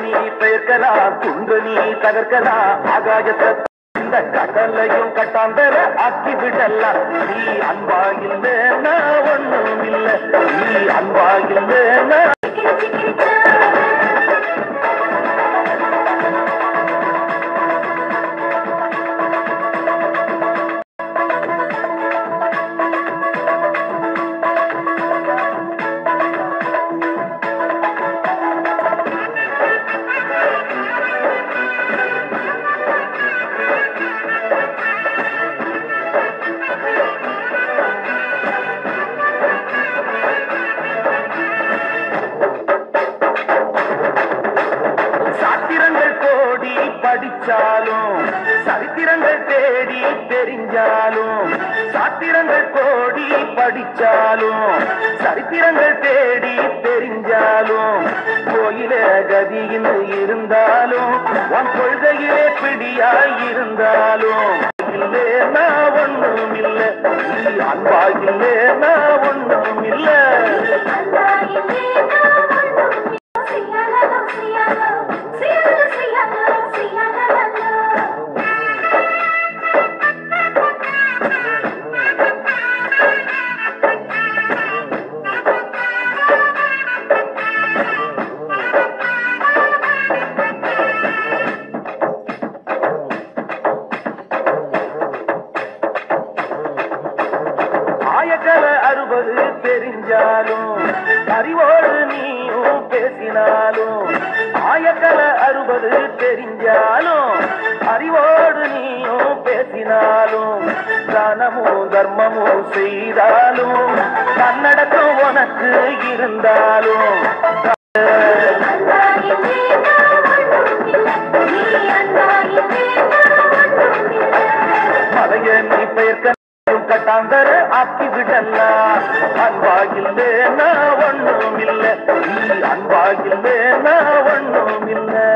நீ பெயர்க்கலாம் துண்டு நீ தகர்க்கலாம் ஆகாயத்தை இந்த கடலையும் கட்டாந்தர ஆக்கி விடலாம் நீ அன்பா இல்லைன்னா ஒண்ணும் இல்லை நீ அன்பா இல்லைன்னா படிச்சாலும் சரித்திரங்கள் தேடி தெரிஞ்சாலும் சாத்திரங்கள் கோடி படிச்சாலும் சரித்திரங்கள் தேடி தெரிஞ்சாலும் கோயில கதியில் இருந்தாலும் உன் கொள்கையிலே பிடியாய் இருந்தாலும் இல்லைன்னா ஒண்ணும் இல்லை நீ அன்பா இல்லைன்னா ஒண்ணும் இல்லை ஆயக்கலை 60 தெரிஞ்சாலும் அறிவோடு நீயும் பேசினாலும் ஆயக்கலை 60 தெரிஞ்சாலும் அறிவோடு நீயும் பேசினாலும் தானமும் தர்மமும் செய்தாலும் தன்னடக்கம் உனக்கு இருந்தாலும் மலைய நீ பெயர்க்க கட்டாந்தர ஆக்கி விடலாம் அன்பாகில்லேன்னா ஒண்ணும் இல்லை நீ அன்பாகில்லேன்னா ஒண்ணும் இல்லை